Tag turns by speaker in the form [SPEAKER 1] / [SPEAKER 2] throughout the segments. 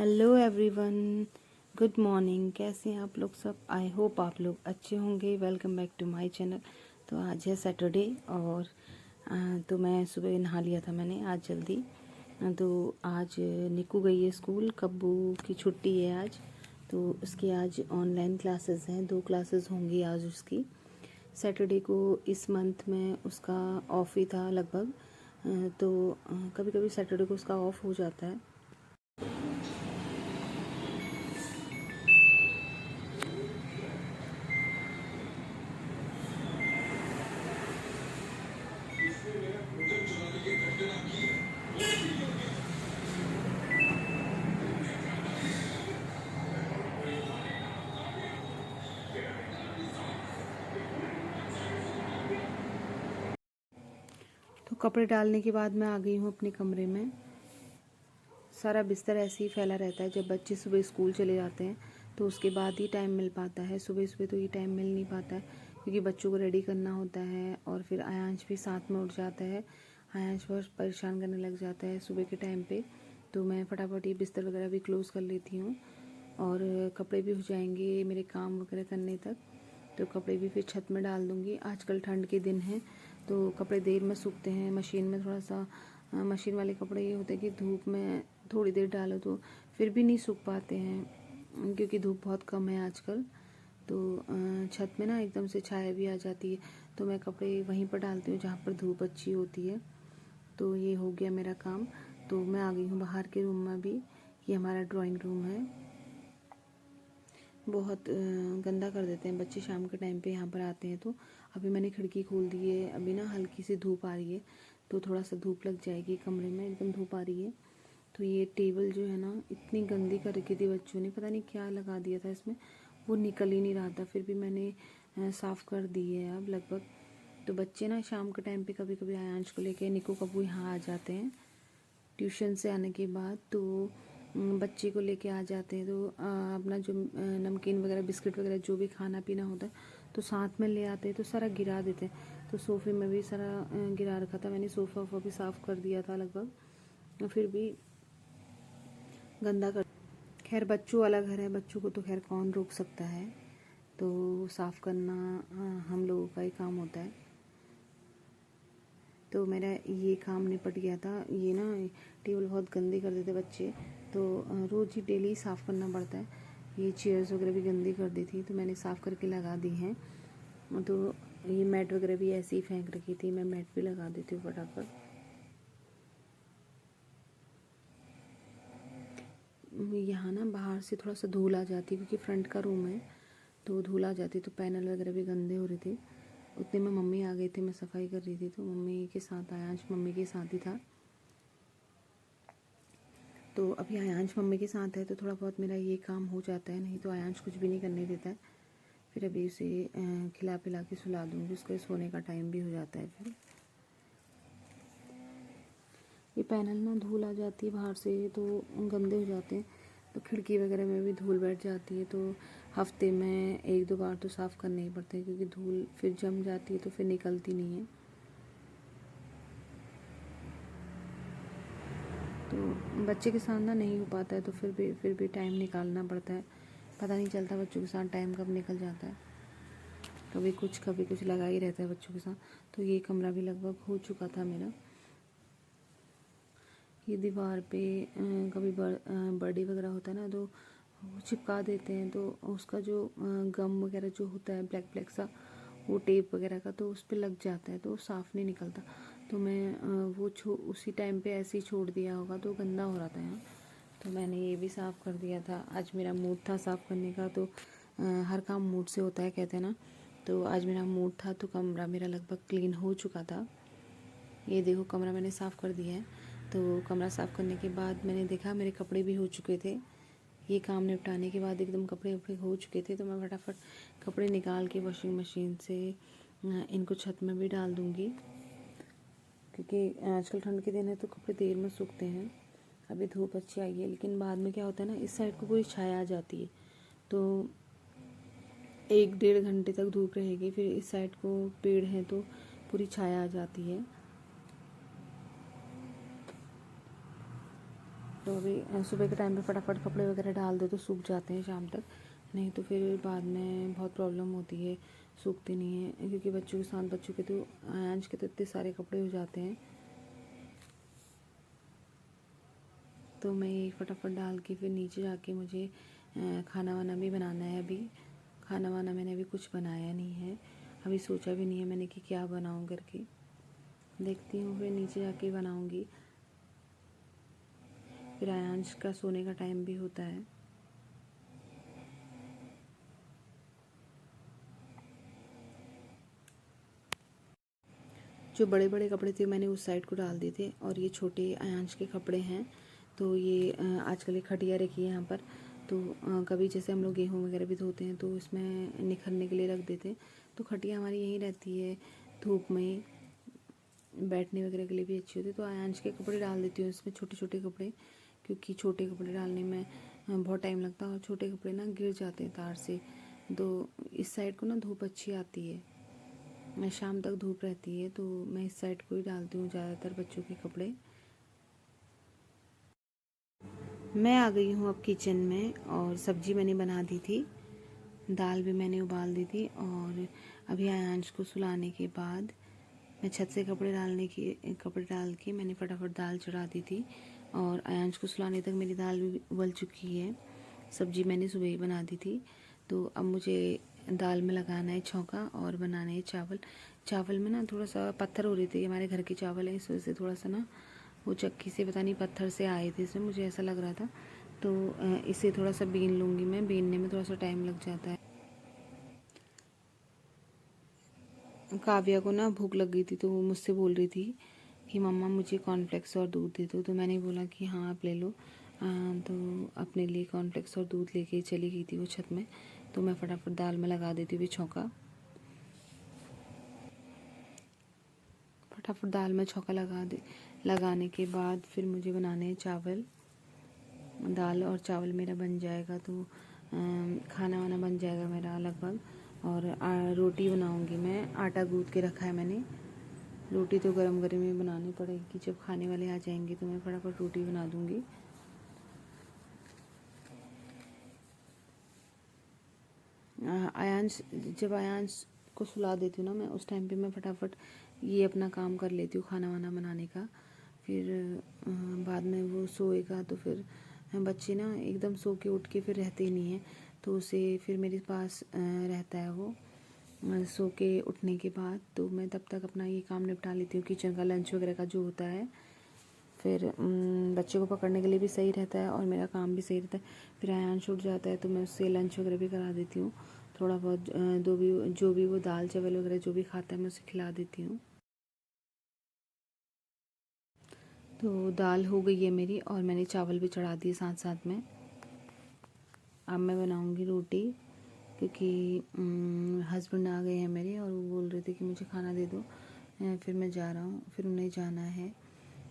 [SPEAKER 1] Hello everyone, good morning. कैसे हैं आप लोग सब? आई होप आप लोग अच्छे होंगे। Welcome back to my channel. तो आज है सैटरडे और तो मैं सुबह नहा लिया था मैंने आज जल्दी। तो आज निकू गई है स्कूल, कब्बू की छुट्टी है आज। तो उसकी आज ऑनलाइन क्लासेस हैं, 2 क्लासेस होंगी आज उसकी। सैटरडे को इस मंथ में उसका ऑफ ही था लगभग। तो कभी कभी सैटरडे को उसका ऑफ हो जाता है। तो कपड़े डालने के बाद मैं आ गई हूँ अपने कमरे में। सारा बिस्तर ऐसे ही फैला रहता है। जब बच्चे सुबह स्कूल चले जाते हैं तो उसके बाद ही टाइम मिल पाता है। सुबह सुबह तो ये टाइम मिल नहीं पाता है क्योंकि बच्चों को रेडी करना होता है और फिर आयांश भी साथ में उठ जाता है। आयांश बहुत परेशान करने लग जाता है सुबह के टाइम पे। तो मैं फटाफट ये बिस्तर वगैरह भी क्लोज़ कर लेती हूँ और कपड़े भी हो जाएंगे मेरे काम वगैरह करने तक। तो कपड़े भी फिर छत में डाल दूँगी। आजकल ठंड के दिन हैं तो कपड़े देर में सूखते हैं। मशीन में थोड़ा सा मशीन वाले कपड़े ये होते हैं कि धूप में थोड़ी देर डालो तो फिर भी नहीं सूख पाते हैं क्योंकि धूप बहुत कम है आजकल। तो छत में ना एकदम से छाया भी आ जाती है तो मैं कपड़े वहीं पर डालती हूँ जहाँ पर धूप अच्छी होती है। तो ये हो गया मेरा काम। तो मैं आ गई हूँ बाहर के रूम में भी। ये हमारा ड्राइंग रूम है। बहुत गंदा कर देते हैं बच्चे शाम के टाइम पे यहाँ पर आते हैं। तो अभी मैंने खिड़की खोल दी है। अभी ना हल्की सी धूप आ रही है तो थोड़ा सा धूप लग जाएगी कमरे में। एकदम धूप आ रही है। तो ये टेबल जो है ना इतनी गंदी कर रखी थी बच्चों ने, पता नहीं क्या लगा दिया था इसमें, वो निकल ही नहीं रहा था। फिर भी मैंने साफ़ कर दी है अब लगभग। तो बच्चे ना शाम के टाइम पे कभी कभी आयांश को लेके निको कब्बू यहाँ आ जाते हैं ट्यूशन से आने के बाद। तो बच्चे को लेके आ जाते हैं तो अपना जो नमकीन वगैरह बिस्किट वगैरह जो भी खाना पीना होता है तो साथ में ले आते हैं तो सारा गिरा देते हैं। तो सोफ़े में भी सारा गिरा रखा था मैंने। सोफ़ा वोफ़ा भी साफ़ कर दिया था लगभग, फिर भी गंदा कर। खैर बच्चों वाला घर है, बच्चों को तो खैर कौन रोक सकता है। तो साफ़ करना हम लोगों का ही काम होता है। तो मेरा ये काम निपट गया था। ये ना टेबल बहुत गंदी कर देते बच्चे तो रोज़ ही डेली साफ़ करना पड़ता है। ये चेयर्स वगैरह भी गंदी कर दी थी तो मैंने साफ़ करके लगा दी हैं। तो ये मैट वगैरह भी ऐसे ही फेंक रखी थी, मैं मैट भी लगा देती हूँ फटाफट। यहाँ ना बाहर से थोड़ा सा धूल आ जाती है क्योंकि फ्रंट का रूम है तो धूल आ जाती। तो पैनल वगैरह भी गंदे हो रहे थे। उतने में मम्मी आ गई थी, मैं सफाई कर रही थी तो मम्मी के साथ आयांश मम्मी के साथ ही था। तो अभी आयांश मम्मी के साथ है तो थोड़ा बहुत मेरा ये काम हो जाता है, नहीं तो आयांश कुछ भी नहीं करने देता है। फिर अभी उसे खिला पिला के सुला दूँगी, उसके सोने का टाइम भी हो जाता है। फिर ये पैनल ना धूल आ जाती है बाहर से तो गंदे हो जाते हैं। तो खिड़की वगैरह में भी धूल बैठ जाती है तो हफ्ते में 1-2 बार तो साफ़ करने ही पड़ते हैं क्योंकि धूल फिर जम जाती है तो फिर निकलती नहीं है। तो बच्चे के साथ ना नहीं हो पाता है तो फिर भी टाइम निकालना पड़ता है। पता नहीं चलता बच्चों के साथ टाइम कब निकल जाता है। कभी कुछ लगा ही रहता है बच्चों के साथ। तो ये कमरा भी लगभग हो चुका था मेरा। ये दीवार पे कभी बर्थडे वगैरह होता है ना तो वो चिपका देते हैं तो उसका जो गम वगैरह जो होता है ब्लैक ब्लैक सा, वो टेप वगैरह का तो उस पर लग जाता है तो साफ़ नहीं निकलता। तो मैं वो उसी टाइम पे ऐसे ही छोड़ दिया होगा तो गंदा हो रहा था यहाँ। तो मैंने ये भी साफ़ कर दिया था। आज मेरा मूड था साफ़ करने का तो हर काम मूड से होता है कहते हैं ना। तो आज मेरा मूड था तो कमरा मेरा लगभग क्लीन हो चुका था। ये देखो कमरा मैंने साफ़ कर दिया है। तो कमरा साफ़ करने के बाद मैंने देखा मेरे कपड़े भी हो चुके थे। ये काम निपटाने के बाद एकदम कपड़े वपड़े हो चुके थे तो मैं फटाफट कपड़े निकाल के वॉशिंग मशीन से इनको छत में भी डाल दूँगी क्योंकि आजकल ठंड के दिन है तो कपड़े देर में सूखते हैं। अभी धूप अच्छी आई है लेकिन बाद में क्या होता है ना, इस साइड को पूरी छाया आ जाती है तो 1-1.5 घंटे तक धूप रहेगी। फिर इस साइड को पेड़ है तो पूरी छाया आ जाती है। तो अभी सुबह के टाइम पे फटाफट कपड़े वगैरह डाल दो तो सूख जाते हैं शाम तक, नहीं तो फिर बाद में बहुत प्रॉब्लम होती है, सूखते नहीं है। क्योंकि बच्चों के साथ बच्चों के तो आयांश के तो इतने सारे कपड़े हो जाते हैं। तो मैं ये फटाफट डाल के फिर नीचे जाके मुझे खाना वाना भी बनाना है। अभी खाना वाना मैंने अभी कुछ बनाया नहीं है, अभी सोचा भी नहीं है मैंने कि क्या बनाऊं करके, देखती हूँ फिर नीचे जाके बनाऊंगी। फिर आयांश का सोने का टाइम भी होता है। जो बड़े बड़े कपड़े थे मैंने उस साइड को डाल दिए थे, और ये छोटे आयांश के कपड़े हैं। तो ये आजकल एक खटिया रखी है यहाँ पर, तो कभी जैसे हम लोग गेहूँ वगैरह भी धोते हैं तो इसमें निखरने के लिए रख देते हैं। तो खटिया हमारी यहीं रहती है, धूप में बैठने वगैरह के लिए भी अच्छी होती है। तो आयांश के कपड़े डाल देती हूँ इसमें, छोटे छोटे कपड़े, क्योंकि छोटे कपड़े डालने में बहुत टाइम लगता है और छोटे कपड़े ना गिर जाते हैं तार से। तो इस साइड को ना धूप अच्छी आती है, मैं शाम तक धूप रहती है तो मैं इस साइड को ही डालती हूँ ज़्यादातर बच्चों के कपड़े। मैं आ गई हूँ अब किचन में, और सब्जी मैंने बना दी थी, दाल भी मैंने उबाल दी थी। और अभी आयांश को सुलाने के बाद मैं छत से कपड़े डाल के मैंने फटाफट दाल चढ़ा दी थी, और आयांश को सुलाने तक मेरी दाल भी उबल चुकी है। सब्जी मैंने सुबह ही बना दी थी। तो अब मुझे दाल में लगाना है छौंका और बनाने हैं चावल। चावल में ना थोड़ा सा पत्थर हो रहे थे, हमारे घर के चावल हैं, इस वजह से थोड़ा सा ना वो चक्की से पता नहीं पत्थर से आए थे, इसमें मुझे ऐसा लग रहा था। तो इसे थोड़ा सा बीन लूँगी मैं, बीनने में थोड़ा सा टाइम लग जाता है। काव्या को ना भूख लग गई थी, तो वो मुझसे बोल रही थी कि मम्मा मुझे कॉर्नफ्लेक्स और दूध दे दो। तो मैंने बोला कि हाँ आप ले लो। तो अपने लिए कॉर्नफ्लेक्स और दूध लेके चली गई थी वो छत में। तो मैं फटाफट दाल में लगा देती हुई छौंका। फटाफट दाल में छौंका लगाने के बाद फिर मुझे बनाने हैं चावल। दाल और चावल मेरा बन जाएगा तो खाना वाना बन जाएगा मेरा लगभग। और रोटी बनाऊंगी मैं, आटा गूँथ के रखा है मैंने। रोटी तो गरम गरम ही बनानी पड़ेगी, जब खाने वाले आ जाएंगे तो मैं फटाफट रोटी बना दूंगी। आयांश जब आयांश को सुला देती हूँ ना मैं, उस टाइम पे मैं फटाफट ये अपना काम कर लेती हूँ खाना वाना बनाने का। फिर बाद में वो सोएगा तो फिर बच्चे ना एकदम सो के उठ के फिर रहते ही नहीं हैं, तो उसे फिर मेरे पास रहता है वो सो के उठने के बाद। तो मैं तब तक अपना ये काम निपटा लेती हूँ, किचन का लंच वगैरह का जो होता है। फिर बच्चे को पकड़ने के लिए भी सही रहता है और मेरा काम भी सही रहता है। फिर आयांश उठ जाता है तो मैं उससे लंच वगैरह भी करा देती हूँ। थोड़ा बहुत जो भी वो दाल चावल वगैरह जो भी खाता है मैं उसे खिला देती हूँ। तो दाल हो गई है मेरी, और मैंने चावल भी चढ़ा दिए साथ साथ में। अब मैं बनाऊँगी रोटी, क्योंकि हस्बैंड आ गए हैं मेरे और वो बोल रहे थे कि मुझे खाना दे दो। फिर मैं जा रहा हूँ, फिर उन्हें जाना है,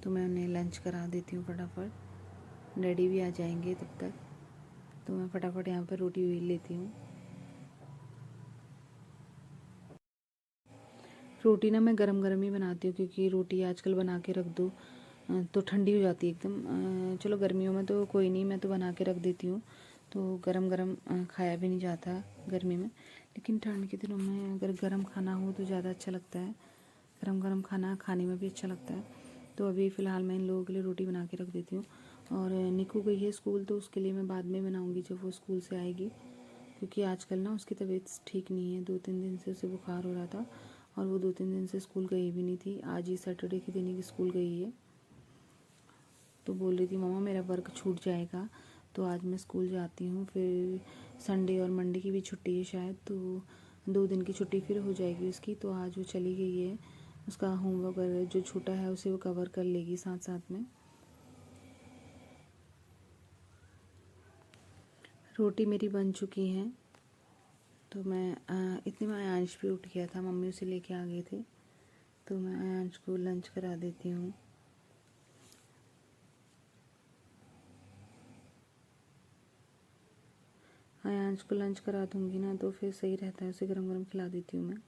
[SPEAKER 1] तो मैं उन्हें लंच करा देती हूँ फटाफट। डैडी भी आ जाएंगे तब तक, तो मैं फटाफट यहाँ पर रोटी बेल लेती हूँ। रोटी ना मैं गरम गरम ही बनाती हूँ, क्योंकि रोटी आजकल बना के रख दो तो ठंडी हो जाती है एकदम। चलो गर्मियों में तो कोई नहीं, मैं तो बना के रख देती हूँ, तो गरम गरम खाया भी नहीं जाता गर्मी में। लेकिन ठंड के दिनों में अगर गरम खाना हो तो ज़्यादा अच्छा लगता है, गरम गरम खाना खाने में भी अच्छा लगता है। तो अभी फ़िलहाल मैं इन लोगों के लिए रोटी बना के रख देती हूँ। और निकू गई है स्कूल, तो उसके लिए मैं बाद में बनाऊँगी जब वो स्कूल से आएगी, क्योंकि आजकल ना उसकी तबीयत ठीक नहीं है। 2-3 दिन से उसे बुखार हो रहा था, और वो 2-3 दिन से स्कूल गई भी नहीं थी। आज ही सैटरडे के दिन ही स्कूल गई है, तो बोल रही थी मम्मा मेरा वर्क छूट जाएगा, तो आज मैं स्कूल जाती हूँ। फिर संडे और मंडे की भी छुट्टी है शायद, तो 2 दिन की छुट्टी फिर हो जाएगी उसकी। तो आज वो चली गई है, उसका होमवर्क वगैरह जो छूटा है उसे वो कवर कर लेगी साथ साथ में। रोटी मेरी बन चुकी है, तो मैं इतने में आयांश भी उठ गया था, मम्मी उसे लेके आ गए थे, तो मैं आयांश को लंच करा देती हूँ। आयांश को लंच करा दूँगी ना तो फिर सही रहता है, उसे गरम गरम खिला देती हूँ मैं।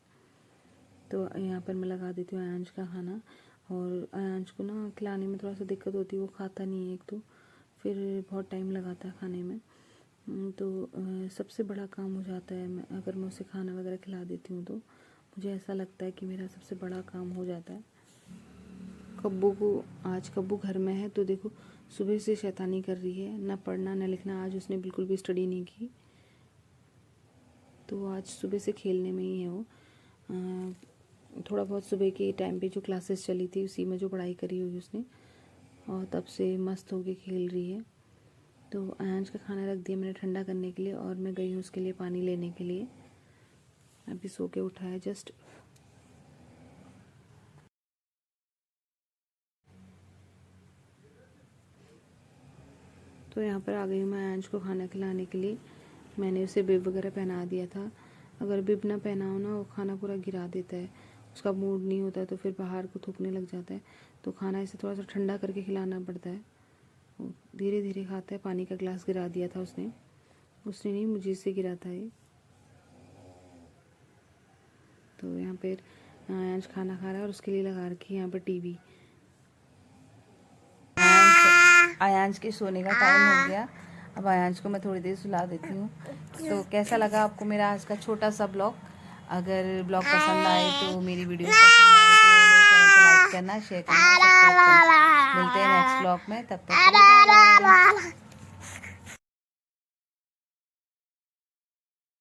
[SPEAKER 1] तो यहाँ पर मैं लगा देती हूँ आयांश का खाना। और आयांश को ना खिलाने में थोड़ा सा दिक्कत होती है, वो खाता नहीं है एक तो, फिर बहुत टाइम लगाता है खाने में। तो सबसे बड़ा काम हो जाता है अगर मैं उसे खाना वगैरह खिला देती हूँ तो मुझे ऐसा लगता है कि मेरा सबसे बड़ा काम हो जाता है। आज कब्बू घर में है तो देखो सुबह से शैतानी कर रही है, ना पढ़ना ना लिखना। आज उसने बिल्कुल भी स्टडी नहीं की, तो आज सुबह से खेलने में ही है वो। थोड़ा बहुत सुबह के टाइम पे जो क्लासेस चली थी उसी में जो पढ़ाई करी हुई उसने, और तब से मस्त होके खेल रही है। तो आयांश का खाना रख दिया मैंने ठंडा करने के लिए, और मैं गई हूँ उसके लिए पानी लेने के लिए। अभी सो के उठा है जस्ट। तो यहाँ पर आ गई हूँ मैं आयांश को खाना खिलाने के लिए। मैंने उसे बिब वगैरह पहना दिया था। अगर बिब ना पहना हो ना, वो खाना पूरा गिरा देता है, उसका मूड नहीं होता है तो फिर बाहर को थूकने लग जाता है। तो खाना इसे थोड़ा सा ठंडा करके खिलाना पड़ता है। वो धीरे धीरे खाता है। पानी का ग्लास गिरा दिया था उसने नहीं, मुझे से गिरा था ये। तो यहाँ पर आयांश खाना खा रहा है और उसके लिए लगा रखी है यहाँ पर टीवी। आयांश के सोने का टाइम हो गया। अब आयांश को मैं थोड़ी देर सुला देती हूँ। तो कैसा लगा आपको मेरा आज का छोटा सा ब्लॉग? अगर ब्लॉग पसंद आए तो मेरी वीडियो पसंद आए तो मेरे चैनल को लाइक करना, शेयर करना, सब्सक्राइब करना। मिलते हैं नेक्स्ट ब्लॉग में, तब तक के लिए बाय बाय।